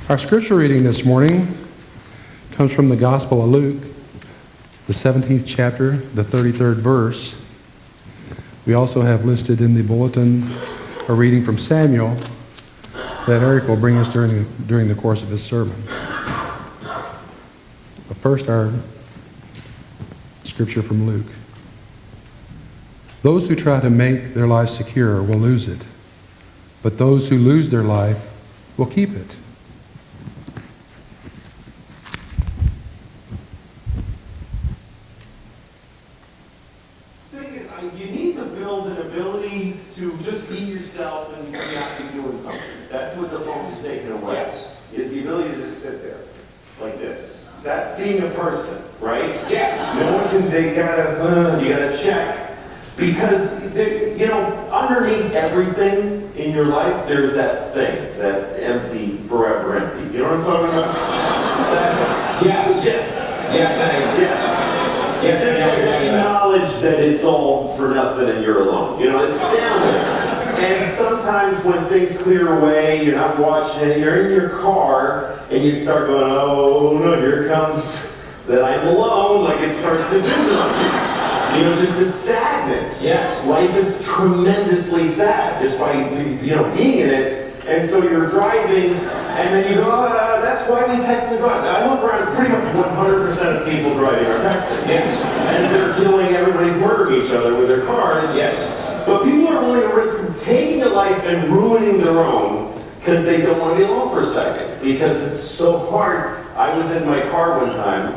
Our scripture reading this morning comes from the Gospel of Luke, the 17th chapter, the 33rd verse. We also have listed in the bulletin a reading from Samuel that Eric will bring us during the course of his sermon. But first, our scripture from Luke. Those who try to make their life secure will lose it, but those who lose their life will keep it. You need to build an ability to just be yourself and not be doing something. That's what the phone is taking away. Yes. Is the ability to just sit there like this. That's being a person, right? Yes. No one can. You gotta check because underneath everything in your life, there's that thing, that empty, forever empty. You know what I'm talking about? Yes. Yes. Yes. It's just acknowledge that it's all for nothing and you're alone. It's down there. And sometimes when things clear away, you're not watching it, you're in your car, and you start going, oh no, here comes that I'm alone, like it starts to vision on you. Just the sadness. Yes. Life is tremendously sad just by being in it. And so you're driving, and then you go, that's why we text and drive. I look around, pretty much 100% of people driving are texting. Yes. And they're killing, everybody's murdering each other with their cars. Yes. But people are willing to risk taking a life and ruining their own because they don't want to be alone for a second. Because it's so hard. I was in my car one time,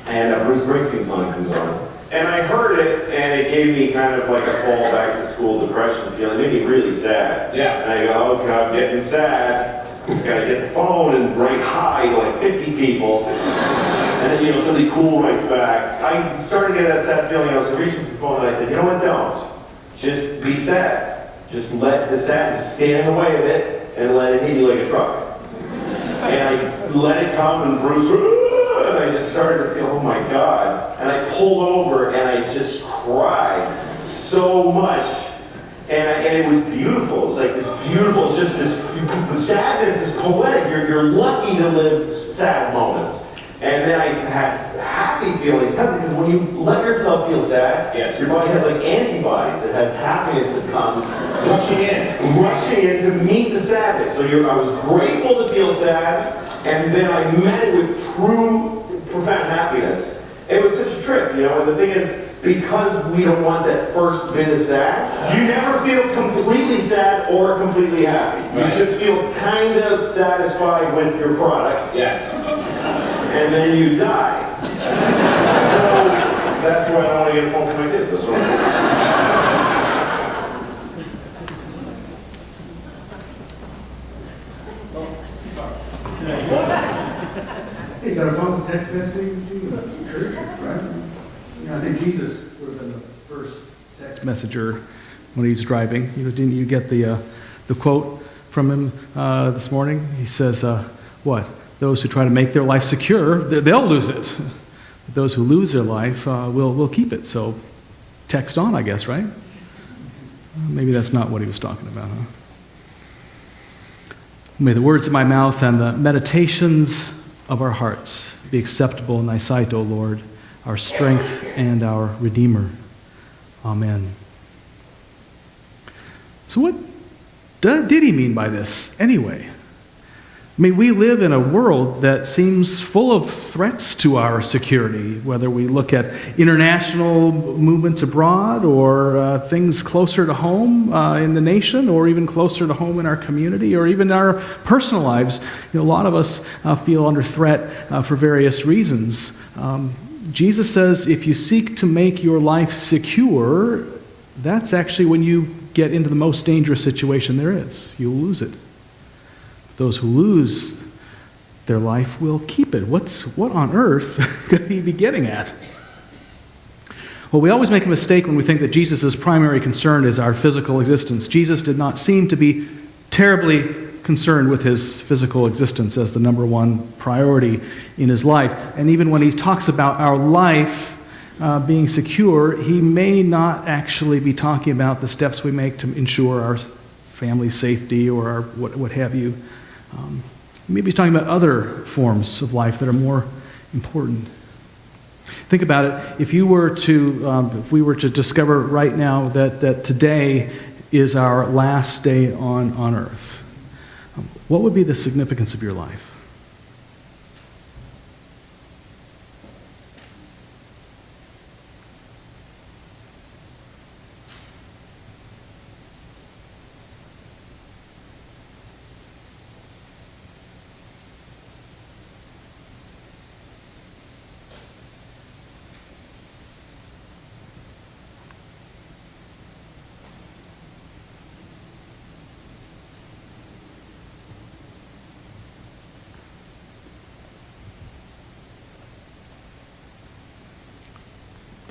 and a Bruce Springsteen song comes on. And I heard it, and it gave me kind of like a fall back to school depression feeling. It made me really sad. Yeah. And I go, okay, I'm getting sad. Gotta get the phone and write hi to like 50 people. And then, somebody cool writes back. I started to get that sad feeling. I was reaching for the phone, and I said, you know what, don't. Just be sad. Just let the sadness stand in the way of it, and let it hit you like a truck. And I let it come, and Bruce, and I just started to feel, oh my God. And I pulled over and I just cried so much. And it was beautiful. It was like this beautiful, it's just this, the sadness is poetic. You're lucky to live sad moments. And then I had happy feelings because when you let yourself feel sad, yes, your body has like antibodies. It has happiness that comes rushing in to meet the sadness. So I was grateful to feel sad, and then I met it with true, profound happiness. It was such a trip, and the thing is, because we don't want that first bit of sad, you never feel completely sad or completely happy. Right. You just feel kind of satisfied with your product. Yes. And then you die. So that's why I don't want to get a phone from my kids. That's what You got a phone text messaging to you, church, right? I think Jesus would have been the first text messenger when he's driving. Didn't you get the quote from him this morning? He says, what? Those who try to make their life secure, they'll lose it. But those who lose their life will keep it. So text on, I guess, right? Maybe that's not what he was talking about, huh? May the words of my mouth and the meditations of our hearts be acceptable in thy sight, O Lord, our strength and our Redeemer. Amen. So what did he mean by this anyway? I mean, we live in a world that seems full of threats to our security, whether we look at international movements abroad or things closer to home in the nation, or even closer to home in our community, or even our personal lives. A lot of us feel under threat for various reasons. Jesus says if you seek to make your life secure, that's actually when you get into the most dangerous situation there is. You'll lose it. Those who lose their life will keep it. What on earth could he be getting at? Well, we always make a mistake when we think that Jesus' primary concern is our physical existence. Jesus did not seem to be terribly concerned with his physical existence as the number one priority in his life. And even when he talks about our life being secure, he may not actually be talking about the steps we make to ensure our family's safety or our what have you. Maybe he's talking about other forms of life that are more important. Think about it. If we were to discover right now that today is our last day on earth, what would be the significance of your life?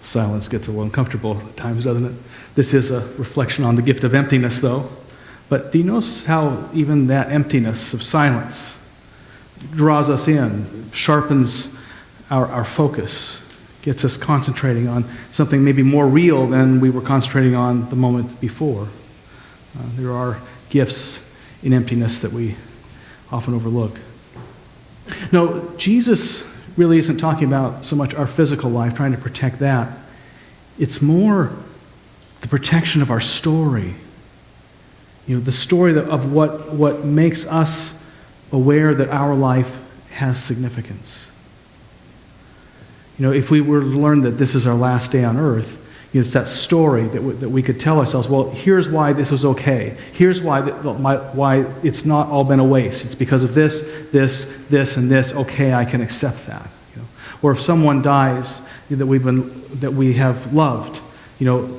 Silence gets a little uncomfortable at times, doesn't it? This is a reflection on the gift of emptiness, though. But do you notice how even that emptiness of silence draws us in, sharpens our focus, gets us concentrating on something maybe more real than we were concentrating on the moment before? There are gifts in emptiness that we often overlook. No, Jesus really isn't talking about so much our physical life, trying to protect that. It's more the protection of our story. The story of what makes us aware that our life has significance. If we were to learn that this is our last day on earth, it's that story that we could tell ourselves, well, here's why this was okay. Here's why it's not all been a waste. It's because of this, and this. Okay, I can accept that. Or if someone dies that we have loved,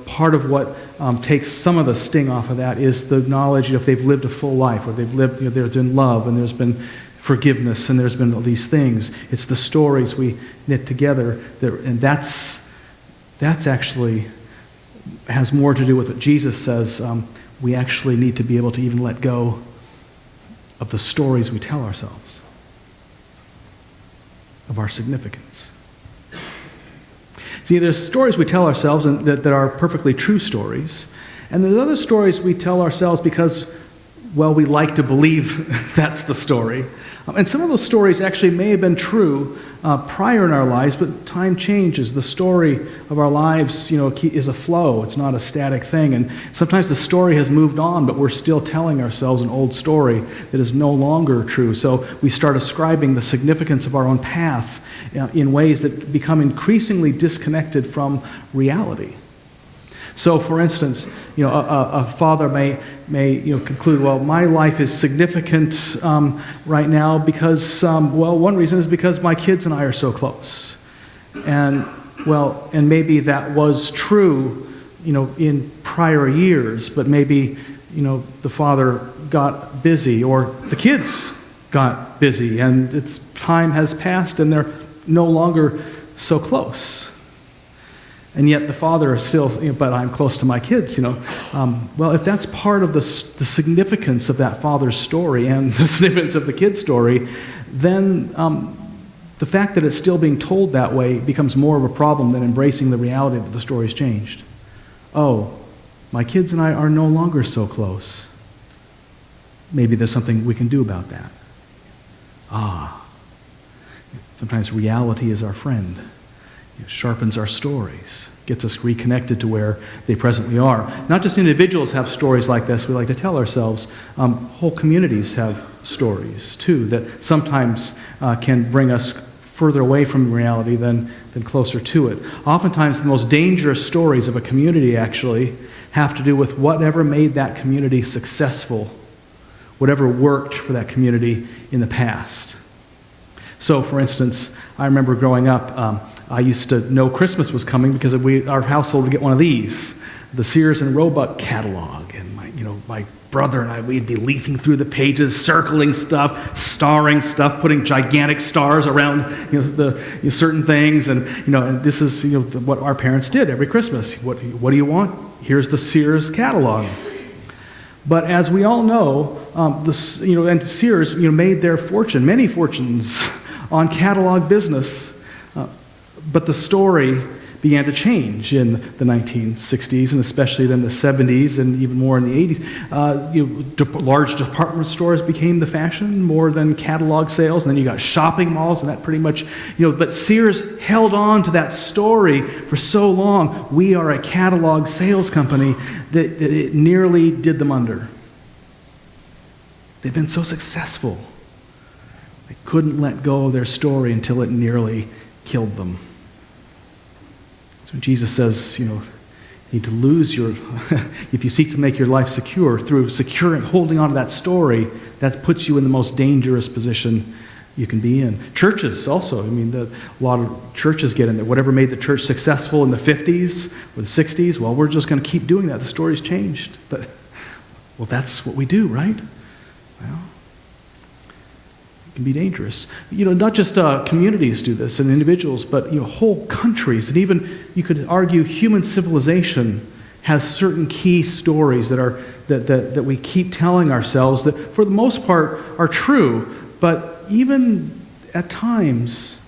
part of what takes some of the sting off of that is the knowledge if they've lived a full life, or they've lived, there's been love, and there's been forgiveness, and there's been all these things. It's the stories we knit together, and that's actually has more to do with what Jesus says. We actually need to be able to even let go of the stories we tell ourselves, of our significance. See, there's stories we tell ourselves that are perfectly true stories, and there's other stories we tell ourselves because, well, we like to believe that's the story. And some of those stories actually may have been true prior in our lives, but time changes. The story of our lives, is a flow. It's not a static thing. And sometimes the story has moved on, but we're still telling ourselves an old story that is no longer true. So we start ascribing the significance of our own path in ways that become increasingly disconnected from reality. So, for instance, a father may conclude, well, my life is significant right now because, one reason is because my kids and I are so close, and maybe that was true, in prior years, but maybe, the father got busy or the kids got busy, and time has passed and they're no longer so close. And yet the father is still, but I'm close to my kids, if that's part of the significance of that father's story and the significance of the kid's story, then the fact that it's still being told that way becomes more of a problem than embracing the reality that the story's changed. Oh, my kids and I are no longer so close. Maybe there's something we can do about that. Sometimes reality is our friend. It sharpens our stories, gets us reconnected to where they presently are. Not just individuals have stories like this we like to tell ourselves. Whole communities have stories, too, that sometimes can bring us further away from reality than closer to it. Oftentimes, the most dangerous stories of a community, actually, have to do with whatever made that community successful, whatever worked for that community in the past. So, for instance, I remember growing up, I used to know Christmas was coming because our household would get one of these, the Sears and Roebuck catalog. And my brother and I, we'd be leafing through the pages, circling stuff, starring stuff, putting gigantic stars around certain things. And and this is what our parents did every Christmas. What do you want? Here's the Sears catalog. But as we all know, and Sears made their fortune, many fortunes, on catalog business. But the story began to change in the 1960s, and especially then the 70s, and even more in the 80s. Large department stores became the fashion more than catalog sales, and then you got shopping malls, and that pretty much, but Sears held on to that story for so long. We are a catalog sales company that it nearly did them under. They've been so successful. They couldn't let go of their story until it nearly killed them. So Jesus says, you need to lose your, if you seek to make your life secure through holding on to that story, that puts you in the most dangerous position you can be in. Churches also, a lot of churches get in there. Whatever made the church successful in the 50s or the 60s, well, we're just going to keep doing that. The story's changed. But, well, that's what we do, right? Well, it can be dangerous. Not just communities do this and individuals, but whole countries, and even you could argue human civilization has certain key stories that we keep telling ourselves that, for the most part, are true. But even at times,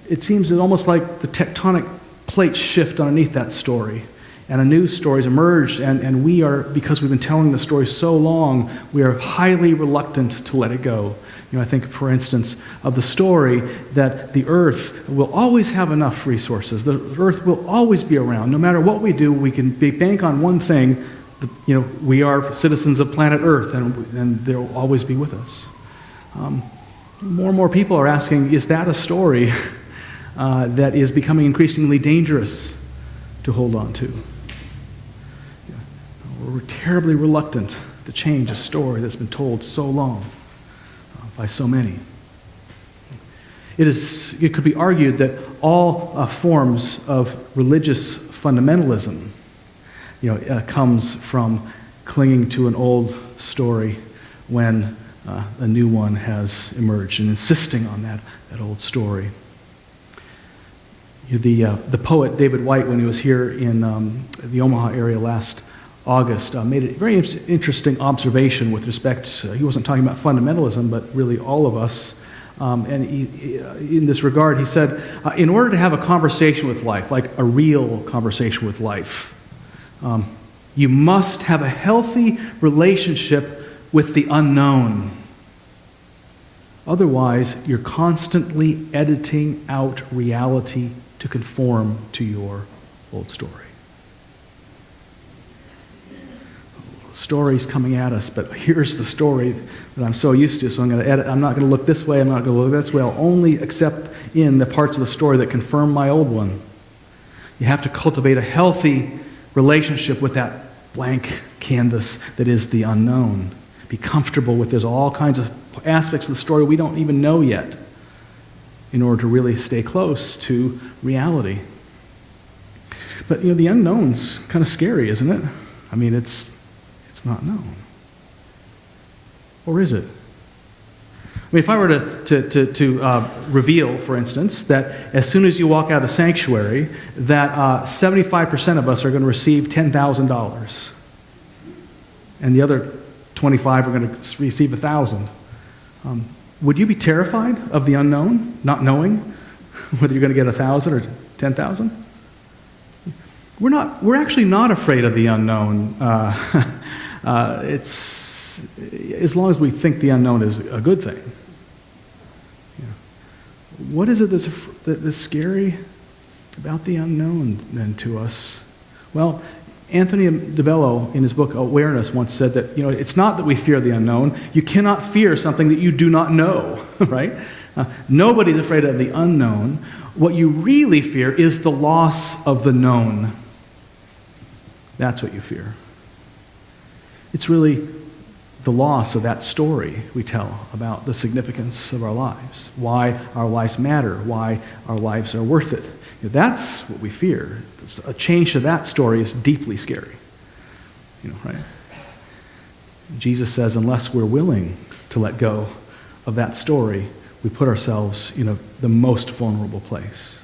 it seems almost like the tectonic plates shift underneath that story, and a new story's emerged, and we are, because we've been telling the story so long, we are highly reluctant to let it go. I think, for instance, of the story that the earth will always have enough resources. The earth will always be around. No matter what we do, we can bank on one thing. We are citizens of planet Earth, and they'll always be with us. More and more people are asking, is that a story that is becoming increasingly dangerous to hold on to? We're terribly reluctant to change a story that's been told so long by so many. It could be argued that all forms of religious fundamentalism, comes from clinging to an old story when a new one has emerged, and insisting on that old story. The poet David White, when he was here in the Omaha area last August, made a very interesting observation with respect, he wasn't talking about fundamentalism, but really all of us. And in this regard, he said, in order to have a conversation with life, like a real conversation with life, you must have a healthy relationship with the unknown. Otherwise, you're constantly editing out reality to conform to your old story. Stories coming at us, but here's the story that I'm so used to, so I'm going to edit. I'm not going to look this way, I'm not going to look this way. I'll only accept in the parts of the story that confirm my old one. You have to cultivate a healthy relationship with that blank canvas that is the unknown. Be comfortable with there's all kinds of aspects of the story we don't even know yet in order to really stay close to reality. But the unknown's kind of scary, isn't it? It's not known. Or is it? If I were to reveal, for instance, that as soon as you walk out of sanctuary, that 75% of us are going to receive $10,000, and the other 25 are going to receive 1,000. Would you be terrified of the unknown, not knowing whether you're going to get 1,000 or 10,000? We're actually not afraid of the unknown. It's as long as we think the unknown is a good thing. What is it that's scary about the unknown then to us? Well, Anthony DeBello, in his book Awareness, once said that it's not that we fear the unknown. You cannot fear something that you do not know, right? Nobody's afraid of the unknown. What you really fear is the loss of the known. That's what you fear. It's really the loss of that story we tell about the significance of our lives, why our lives matter, why our lives are worth it. That's what we fear. A change to that story is deeply scary. Right? Jesus says, unless we're willing to let go of that story, we put ourselves in the most vulnerable place.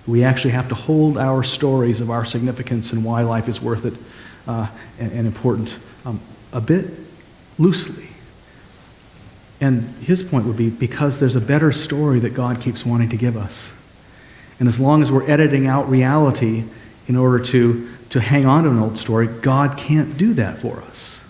We actually have to hold our stories of our significance and why life is worth it and important a bit loosely. And his point would be because there's a better story that God keeps wanting to give us. And as long as we're editing out reality in order to hang on to an old story, God can't do that for us.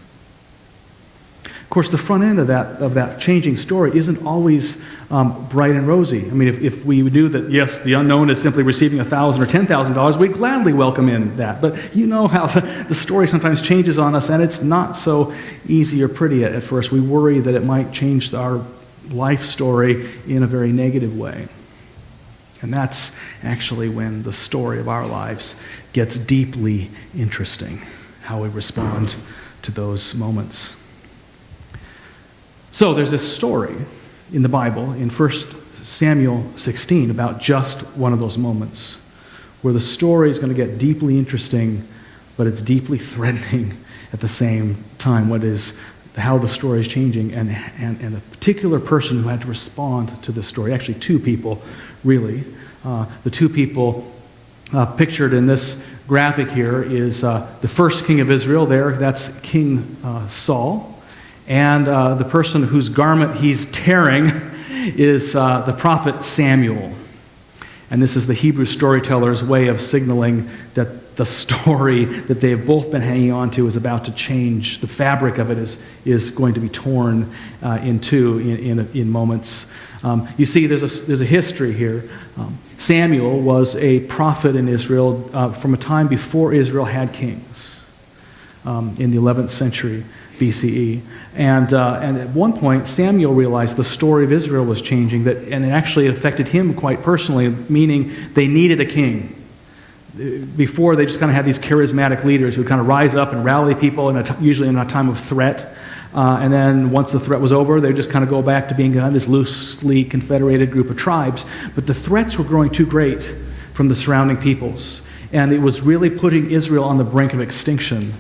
Of course, the front end of that changing story isn't always bright and rosy. I mean, if we knew that, yes, the unknown is simply receiving $1,000 or $10,000, we'd gladly welcome in that. But you know how the story sometimes changes on us, and it's not so easy or pretty at first. We worry that it might change our life story in a very negative way. And that's actually when the story of our lives gets deeply interesting, how we respond to those moments. So there's this story in the Bible, in 1 Samuel 16, about just one of those moments where the story is going to get deeply interesting, but it's deeply threatening at the same time. How the story is changing, and a particular person who had to respond to this story. Actually, two people, really. The two people pictured in this graphic here is the first king of Israel there, that's King Saul. And the person whose garment he's tearing is the prophet Samuel. And this is the Hebrew storyteller's way of signaling that the story that they have both been hanging on to is about to change. The fabric of it is going to be torn in two in moments. You see, there's a history here. Samuel was a prophet in Israel from a time before Israel had kings, in the 11th century BCE. And at one point, Samuel realized the story of Israel was changing, and it actually affected him quite personally, meaning they needed a king. Before, they just kind of had these charismatic leaders who would kind of rise up and rally people, usually in a time of threat. And then once the threat was over, they would just kind of go back to being kind of this loosely confederated group of tribes. But the threats were growing too great from the surrounding peoples. And it was really putting Israel on the brink of extinction.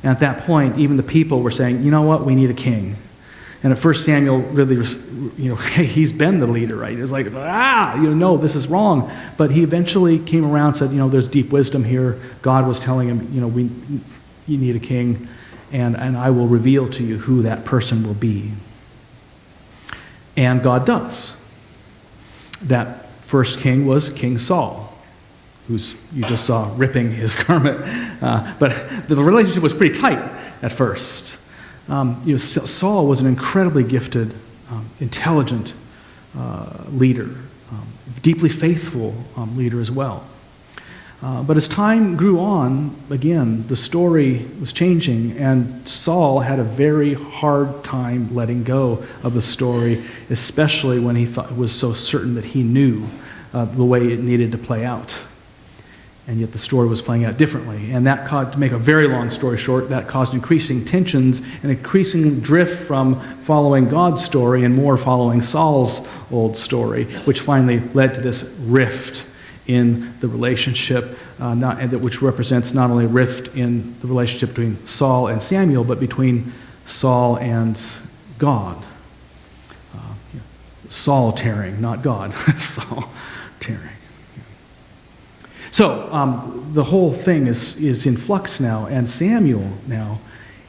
And at that point, even the people were saying, you know what, we need a king. And at first Samuel really, hey, he's been the leader, right? It's like, no, this is wrong. But he eventually came around and said, there's deep wisdom here. God was telling him, you need a king, and I will reveal to you who that person will be. And God does. That first king was King Saul, who's you just saw ripping his garment. But the relationship was pretty tight at first. Saul was an incredibly gifted, intelligent leader, deeply faithful leader as well. But as time grew on, again, the story was changing, and Saul had a very hard time letting go of the story, especially when he was so certain that he knew the way it needed to play out. And yet the story was playing out differently. And that caused, to make a very long story short, that caused increasing tensions and increasing drift from following God's story and more following Saul's old story, which finally led to this rift in the relationship, which represents not only a rift in the relationship between Saul and Samuel, but between Saul and God. Saul tearing, not God. Saul tearing. So the whole thing is in flux now, and Samuel now,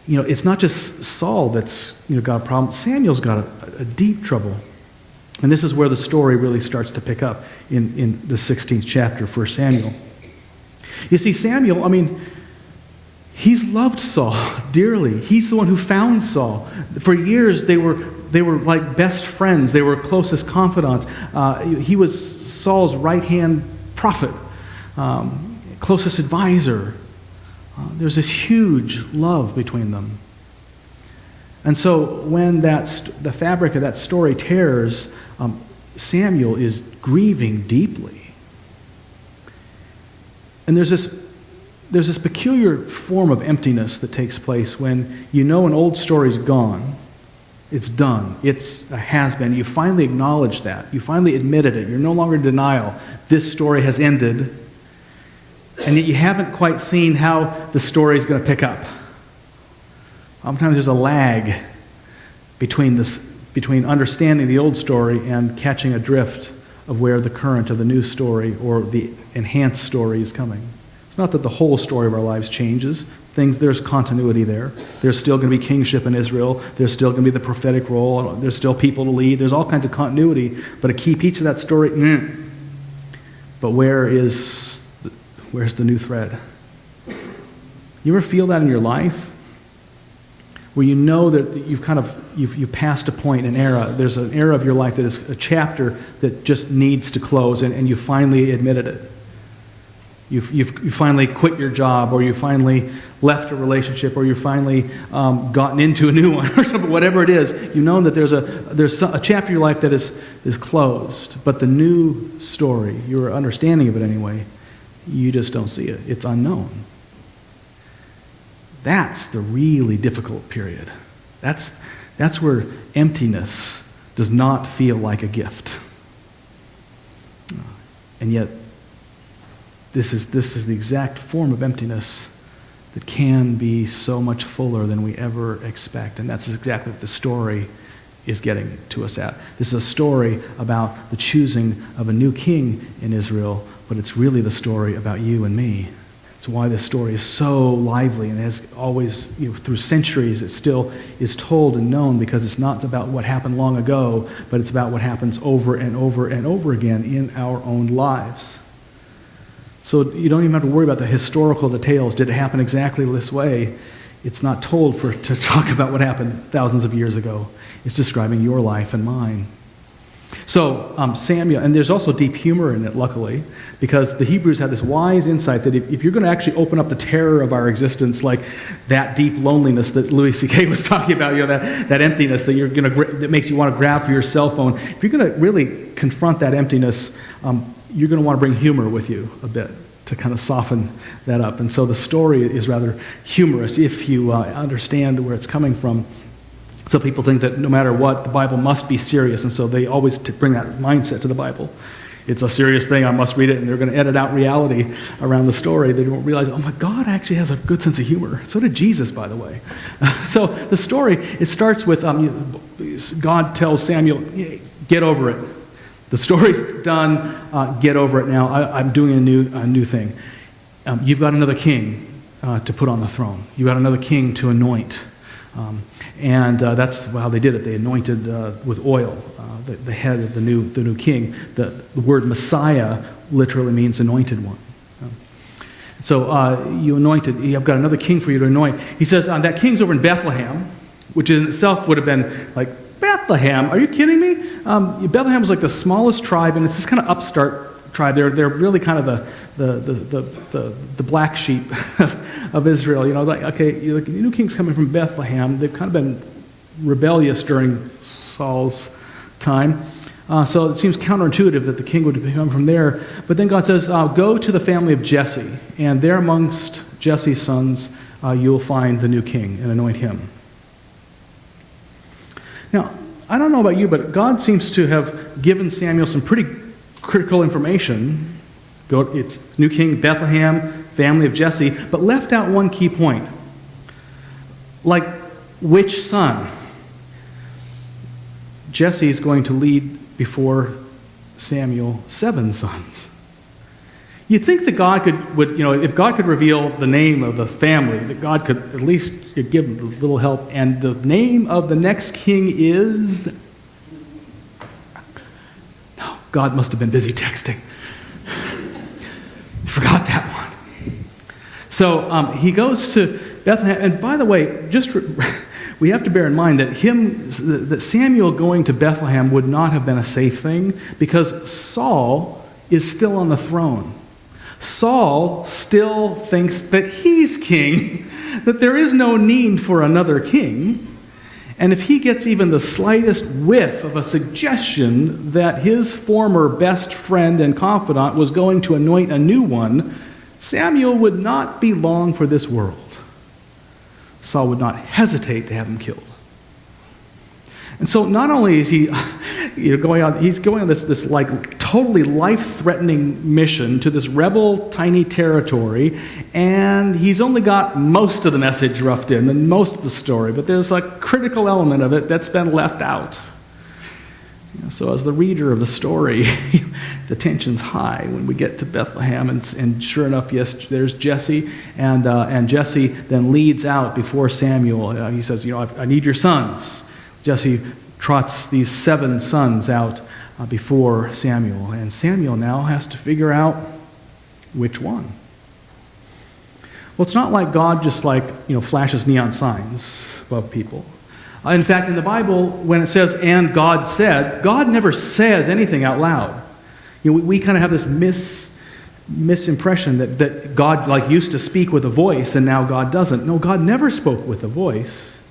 it's not just Saul that's got a problem. Samuel's got a deep trouble, and this is where the story really starts to pick up in the 16th chapter for Samuel. You see, Samuel, he's loved Saul dearly. He's the one who found Saul. For years, they were like best friends. They were closest confidants. He was Saul's right-hand prophet. Closest advisor. There's this huge love between them. And so when the fabric of that story tears, Samuel is grieving deeply. And there's this peculiar form of emptiness that takes place when an old story's gone. It's done. It's a has-been. You finally acknowledge that. You finally admitted it. You're no longer in denial. This story has ended. And yet you haven't quite seen how the story is going to pick up. Sometimes there's a lag between understanding the old story and catching a drift of where the current of the new story or the enhanced story is coming. It's not that the whole story of our lives changes. There's continuity there. There's still going to be kingship in Israel. There's still going to be the prophetic role. There's still people to lead. There's all kinds of continuity. But a key piece of that story, But where's the new thread? You ever feel that in your life? Where you know that you've passed a point, an era. There's an era of your life that is a chapter that just needs to close, and you finally admitted it. You finally quit your job, or you finally left a relationship, or you finally gotten into a new one, or something. Whatever it is, you know that there's a chapter of your life that is closed. But the new story, your understanding of it anyway, you just don't see it. It's unknown. That's the really difficult period. That's where emptiness does not feel like a gift. And yet, this is the exact form of emptiness that can be so much fuller than we ever expect. And that's exactly what the story is getting to us at. This is a story about the choosing of a new king in Israel, but it's really the story about you and me. It's why this story is so lively and has always, through centuries, it still is told and known, because it's not about what happened long ago, but it's about what happens over and over and over again in our own lives. So you don't even have to worry about the historical details. Did it happen exactly this way? It's not told to talk about what happened thousands of years ago. It's describing your life and mine. So Samuel, and there's also deep humor in it, luckily, because the Hebrews had this wise insight that if you're going to actually open up the terror of our existence, like that deep loneliness that Louis C.K. was talking about, that emptiness that makes you want to grab for your cell phone, if you're going to really confront that emptiness, you're going to want to bring humor with you a bit to kind of soften that up. And so the story is rather humorous if you understand where it's coming from. So people think that no matter what, the Bible must be serious, and so they always bring that mindset to the Bible. It's a serious thing, I must read it, and they're going to edit out reality around the story. They don't realize, oh my God actually has a good sense of humor. So did Jesus, by the way. So the story, it starts with God tells Samuel, get over it. The story's done, get over it now. I'm doing a new thing. You've got another king to put on the throne. You've got another king to anoint. And that's how they did it. They anointed with oil the head of the new king. The word Messiah literally means anointed one. So you've got another king for you to anoint. He says that king's over in Bethlehem, which in itself would have been like, Bethlehem? Are you kidding me? Bethlehem was like the smallest tribe, and it's this kind of upstart tribe. They're really kind of the black sheep of Israel. The new king's coming from Bethlehem. They've kind of been rebellious during Saul's time. So it seems counterintuitive that the king would come from there. But then God says, go to the family of Jesse, and there amongst Jesse's sons you'll find the new king and anoint him. Now, I don't know about you, but God seems to have given Samuel some pretty critical information. It's new king, Bethlehem, family of Jesse, but left out one key point. Like, which son? Jesse is going to lead before Samuel 7 sons. You'd think that God would, if God could reveal the name of the family, that God could at least give them a little help. And the name of the next king is... No, God must have been busy texting. Forgot that one. So he goes to Bethlehem. And by the way, we have to bear in mind that Samuel going to Bethlehem would not have been a safe thing, because Saul is still on the throne. Saul still thinks that he's king, that there is no need for another king. And if he gets even the slightest whiff of a suggestion that his former best friend and confidant was going to anoint a new one, Samuel would not be long for this world. Saul would not hesitate to have him killed. And so not only is he going on this like totally life-threatening mission to this rebel tiny territory, and he's only got most of the message roughed in and most of the story, but there's a critical element of it that's been left out. So as the reader of the story, the tension's high when we get to Bethlehem, and sure enough, yes, there's Jesse, and Jesse then leads out before Samuel. He says, I need your sons. Jesse trots these 7 sons out before Samuel. And Samuel now has to figure out which one. Well, it's not like God just flashes neon signs above people. In fact, in the Bible, when it says, and God said, God never says anything out loud. We kind of have this misimpression that God used to speak with a voice and now God doesn't. No, God never spoke with a voice.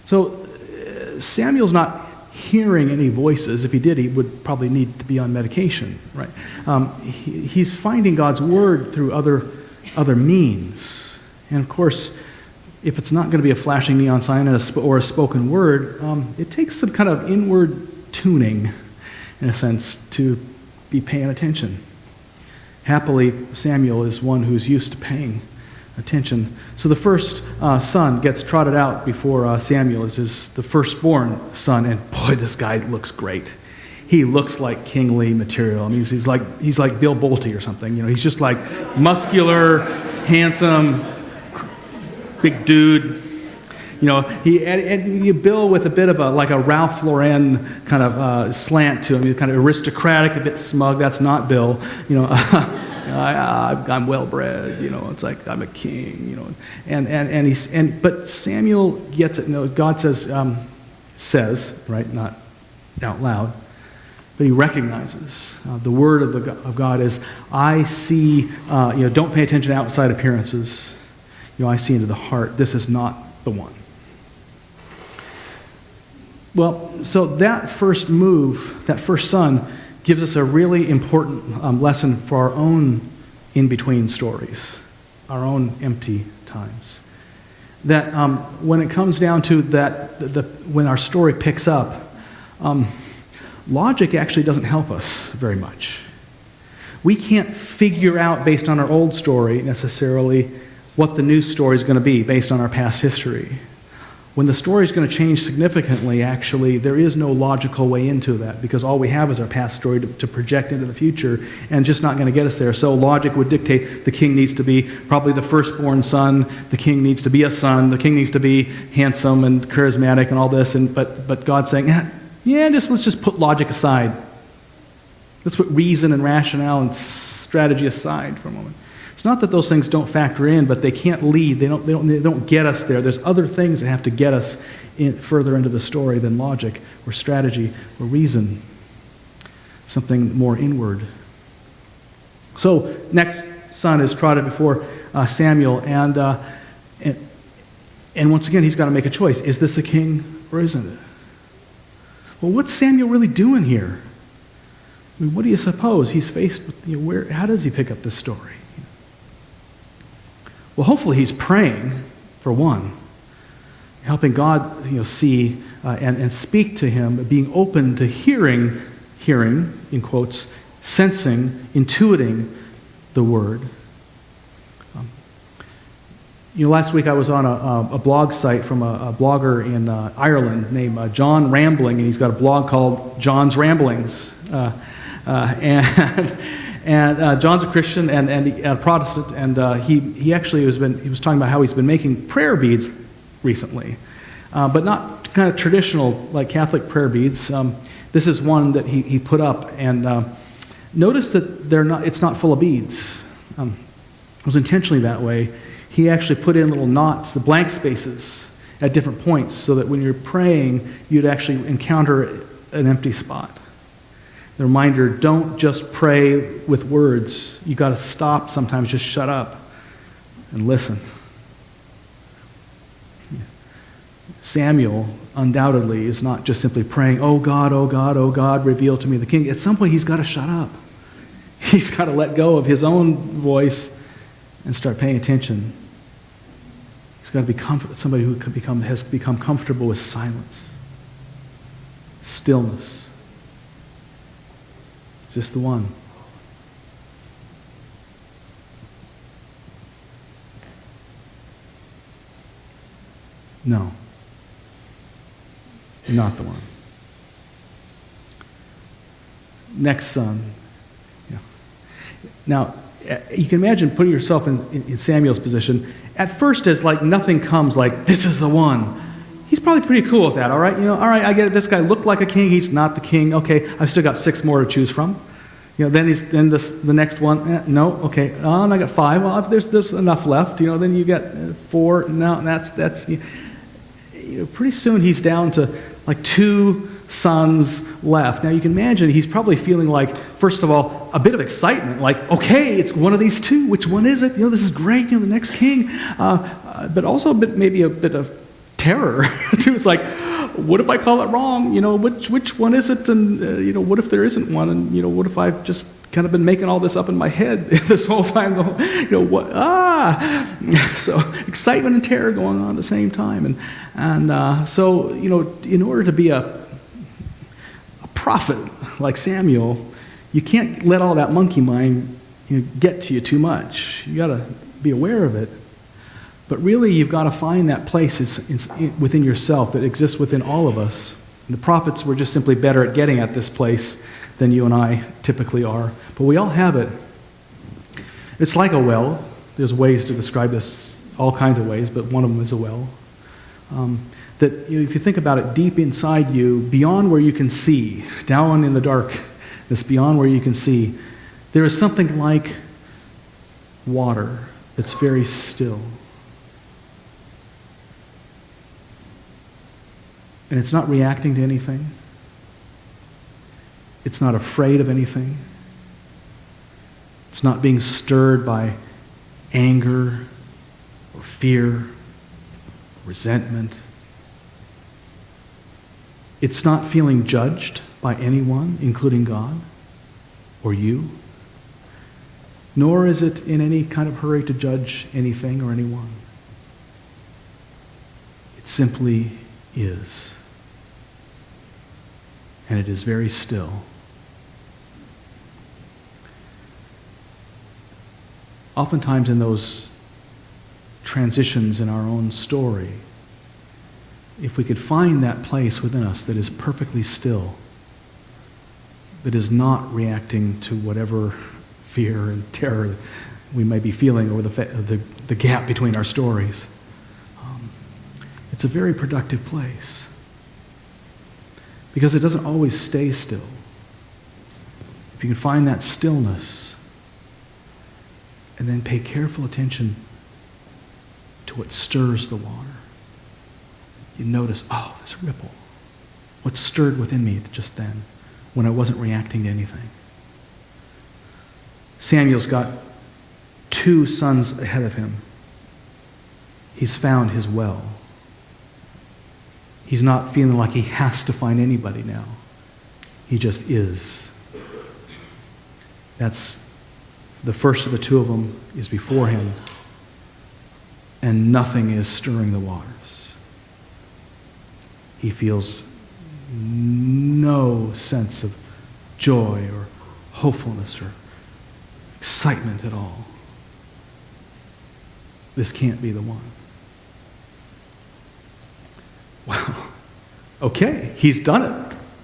So Samuel's not hearing any voices. If he did, he would probably need to be on medication, right? He's finding God's word through other means. And of course, if it's not going to be a flashing neon sign or a spoken word, it takes some kind of inward tuning, in a sense, to be paying attention. Happily, Samuel is one who's used to paying attention. So the first son gets trotted out before Samuel. Is the firstborn son, and boy, this guy looks great. He looks like kingly material. I mean, he's like Bill Bolte or something. He's just like muscular, handsome, big dude. Bill with a bit of a Ralph Lauren kind of slant to him. He's kind of aristocratic, a bit smug. That's not Bill. I'm well bred. It's like I'm a king. But Samuel gets it. God says right, not out loud. But he recognizes the word of God is, I see, don't pay attention to outside appearances. I see into the heart. This is not the one. Well, so that first move, that first son, gives us a really important lesson for our own in-between stories, our own empty times. That when it comes down to that, when our story picks up, logic actually doesn't help us very much. We can't figure out, based on our old story, necessarily what the new story is going to be based on our past history. When the story is going to change significantly, actually, there is no logical way into that, because all we have is our past story to project into the future, and just not going to get us there. So logic would dictate the king needs to be probably the firstborn son, the king needs to be a son, the king needs to be handsome and charismatic and all this, but God's saying, let's just put logic aside. Let's put reason and rationale and strategy aside for a moment. It's not that those things don't factor in, but they can't lead. They don't get us there. There's other things that have to get us further into the story than logic or strategy or reason. Something more inward. So next son is trotted before Samuel, and once again he's got to make a choice. Is this a king or isn't it? Well, what's Samuel really doing here? I mean, what do you suppose he's faced with? How does he pick up this story? Well, hopefully he's praying, for one, helping God see and speak to him, being open to hearing, in quotes, sensing, intuiting the word. Last week I was on a blog site from a blogger in Ireland named John Rambling, and he's got a blog called John's Ramblings. And John's a Christian and a Protestant, and he actually he was talking about how he's been making prayer beads recently, but not kind of traditional like Catholic prayer beads. This is one that he put up, and notice that it's not full of beads. It was intentionally that way. He actually put in little knots, the blank spaces, at different points, so that when you're praying, you'd actually encounter an empty spot. The reminder, don't just pray with words. You got to stop sometimes, just shut up and listen. Samuel undoubtedly is not just simply praying, oh God, oh God, oh God, reveal to me the king. At some point he's got to shut up. He's got to let go of his own voice and start paying attention. He's got to be somebody who has become comfortable with silence, stillness. Is this the one? No. Not the one. Next son. Yeah. Now, you can imagine putting yourself in Samuel's position. At first, as like nothing comes like, this is the one. he's probably pretty cool with that, all right? All right, I get it. This guy looked like a king. He's not the king. Okay, I've still got 6 more to choose from. Then the next one, no, okay, and I got 5. Well, if there's enough left, then you get 4. No, that's pretty soon he's down to like 2 sons left. Now you can imagine he's probably feeling like, first of all, a bit of excitement, like, okay, it's one of these 2. Which one is it? This is great. The next king. But also maybe a bit of terror too. It's like, what if I call it wrong? Which one is it? And what if there isn't one? And what if I've just kind of been making all this up in my head this whole time? What? So excitement and terror going on at the same time. So in order to be a prophet like Samuel, you can't let all that monkey mind get to you too much. You got to be aware of it. But really, you've got to find that place within yourself that exists within all of us. And the prophets were just simply better at getting at this place than you and I typically are. But we all have it. It's like a well. There's ways to describe this, all kinds of ways, but one of them is a well. That if you think about it, deep inside you, beyond where you can see, down in the darkness, beyond where you can see, there is something like water that's very still. And it's not reacting to anything. It's not afraid of anything. It's not being stirred by anger or fear or resentment. It's not feeling judged by anyone, including God or you. Nor is it in any kind of hurry to judge anything or anyone. It simply is. And it is very still. Oftentimes in those transitions in our own story, if we could find that place within us that is perfectly still, that is not reacting to whatever fear and terror we may be feeling over the gap between our stories, it's a very productive place. Because it doesn't always stay still. If you can find that stillness and then pay careful attention to what stirs the water, you notice, oh, there's a ripple. What stirred within me just then when I wasn't reacting to anything? Samuel's got 2 sons ahead of him. He's found his well. He's not feeling like he has to find anybody now. He just is. That's the first of the 2 of them is before him, and nothing is stirring the waters. He feels no sense of joy or hopefulness or excitement at all. This can't be the one. Wow. Okay, he's done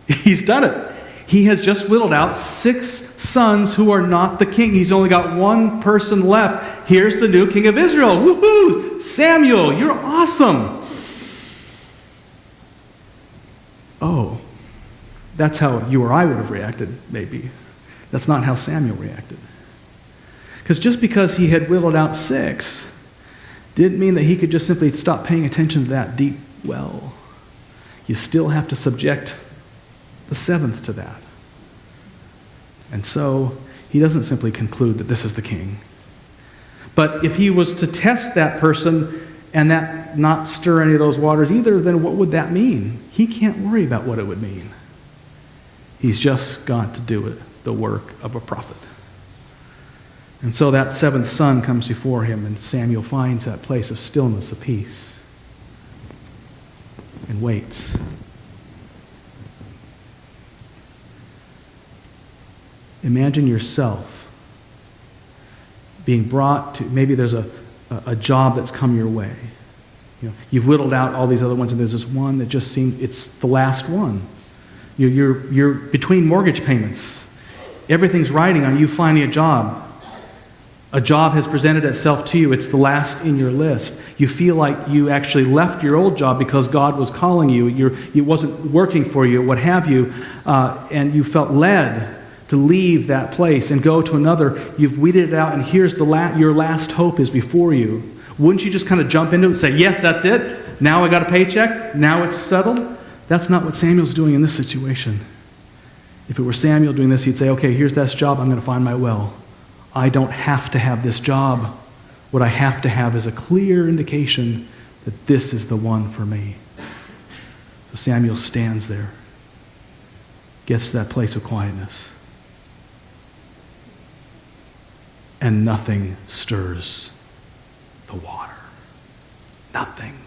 it. He's done it. He has just whittled out 6 sons who are not the king. He's only got 1 person left. Here's the new king of Israel. Woohoo! Samuel, you're awesome. Oh, that's how you or I would have reacted, maybe. That's not how Samuel reacted. Because just because he had whittled out 6 didn't mean that he could just simply stop paying attention to that deep well. You still have to subject the 7th to that. And so he doesn't simply conclude that this is the king. But if he was to test that person and that not stir any of those waters either, then what would that mean? He can't worry about what it would mean. He's just got to do it, the work of a prophet. And so that 7th son comes before him, and Samuel finds that place of stillness, of peace, and waits. Imagine yourself being brought to, maybe there's a job that's come your way. You've whittled out all these other ones, and there's this one that just seems, it's the last one. You're between mortgage payments. Everything's riding on you finding a job. A job has presented itself to you. It's the last in your list. You feel like you actually left your old job because God was calling you. It wasn't working for you, what have you, and you felt led to leave that place and go to another. You've weeded it out, and here's your last hope is before you. Wouldn't you just kind of jump into it and say, yes, that's it? Now I got a paycheck? Now it's settled? That's not what Samuel's doing in this situation. If it were Samuel doing this, he'd say, okay, here's this job. I'm going to find my well. I don't have to have this job. What I have to have is a clear indication that this is the one for me. So Samuel stands there, gets to that place of quietness, and nothing stirs the water. Nothing.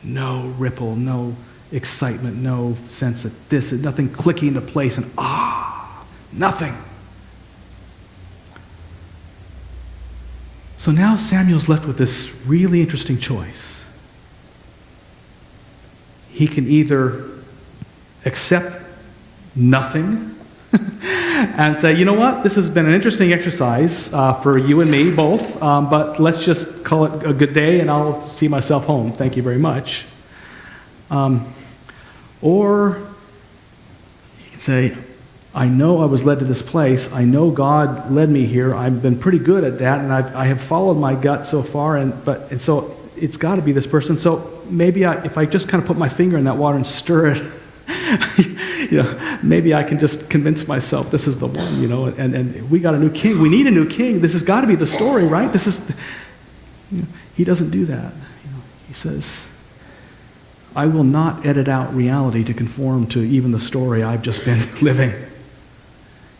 No ripple, no excitement, no sense that this is nothing clicking into place, and nothing. So now Samuel's left with this really interesting choice. He can either accept nothing and say, you know what, this has been an interesting exercise for you and me both, but let's just call it a good day and I'll see myself home. Thank you very much. Or he can say, I know I was led to this place. I know God led me here. I've been pretty good at that, and I have followed my gut so far, and so it's got to be this person. So maybe if I just kind of put my finger in that water and stir it, maybe I can just convince myself this is the one, and we got a new king. We need a new king. This has got to be the story, right? He doesn't do that. He says, I will not edit out reality to conform to even the story I've just been living.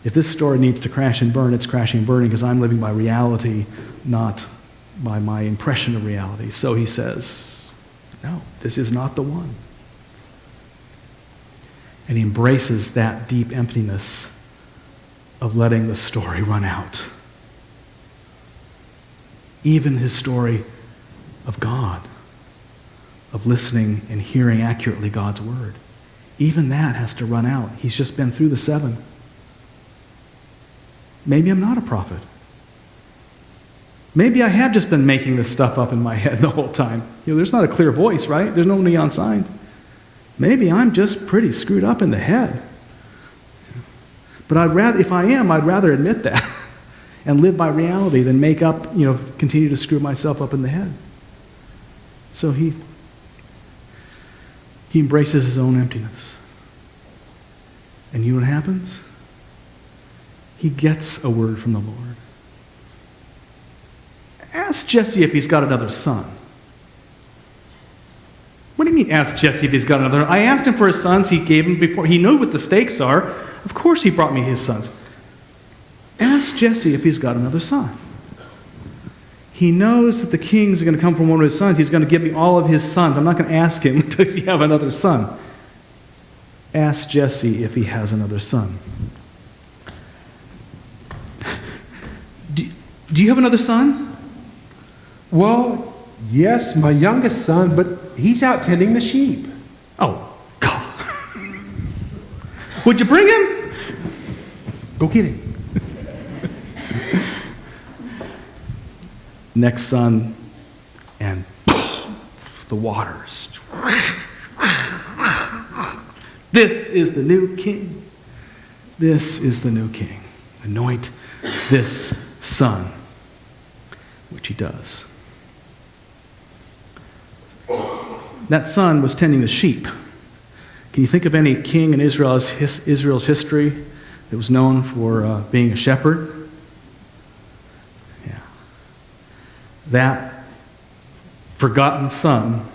If this story needs to crash and burn, it's crashing and burning because I'm living by reality, not by my impression of reality. So he says, no, this is not the one. And he embraces that deep emptiness of letting the story run out. Even his story of God, of listening and hearing accurately God's word. Even that has to run out. He's just been through the 7. Maybe I'm not a prophet. Maybe I have just been making this stuff up in my head the whole time. There's not a clear voice, right? There's no neon sign. Maybe I'm just pretty screwed up in the head. But if I am, I'd rather admit that and live by reality than make up, continue to screw myself up in the head. So he embraces his own emptiness. And you know what happens? He gets a word from the Lord. Ask Jesse if he's got another son. What do you mean, ask Jesse if he's got another? I asked him for his sons. He gave them before. He knew what the stakes are. Of course he brought me his sons. Ask Jesse if he's got another son. He knows that the kings are going to come from one of his sons. He's going to give me all of his sons. I'm not going to ask him, does he have another son? Ask Jesse if he has another son. Do you have another son? Well, yes, my youngest son, but he's out tending the sheep. Oh, God. Would you bring him? Go get him. Next son, and the waters. This is the new king. This is the new king. Anoint this son, which he does. That son was tending the sheep. Can you think of any king in Israel's history that was known for being a shepherd? Yeah. That forgotten son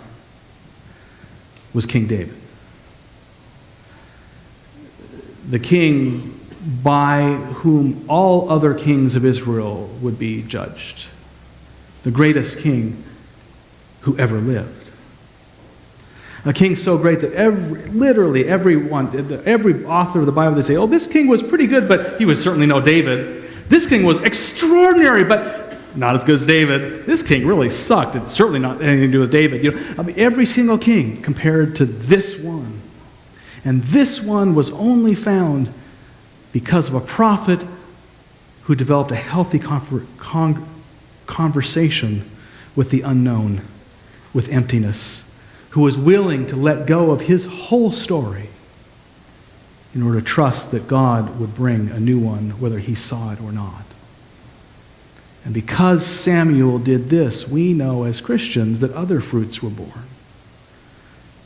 was King David. The king by whom all other kings of Israel would be judged. The greatest king who ever lived. A king so great that every author of the Bible, they say, oh, this king was pretty good, but he was certainly no David. This king was extraordinary, but not as good as David. This king really sucked. It's certainly not anything to do with David. Every single king compared to this one. And this one was only found because of a prophet who developed a healthy conversation with the unknown, with emptiness, who was willing to let go of his whole story in order to trust that God would bring a new one, whether he saw it or not. And because Samuel did this, we know as Christians that other fruits were born.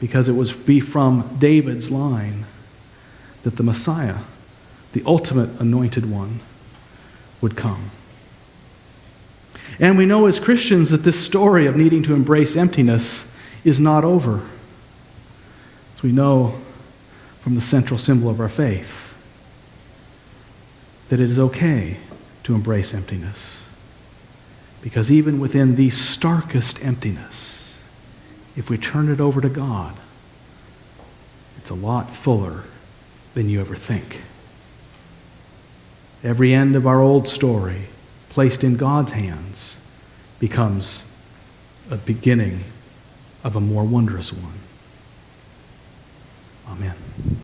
Because it was from David's line that the Messiah, the ultimate anointed one, would come. And we know as Christians that this story of needing to embrace emptiness is not over. As we know from the central symbol of our faith, that it is okay to embrace emptiness. Because even within the starkest emptiness, if we turn it over to God, it's a lot fuller than you ever think. Every end of our old story, placed in God's hands, becomes a beginning of a more wondrous one. Amen.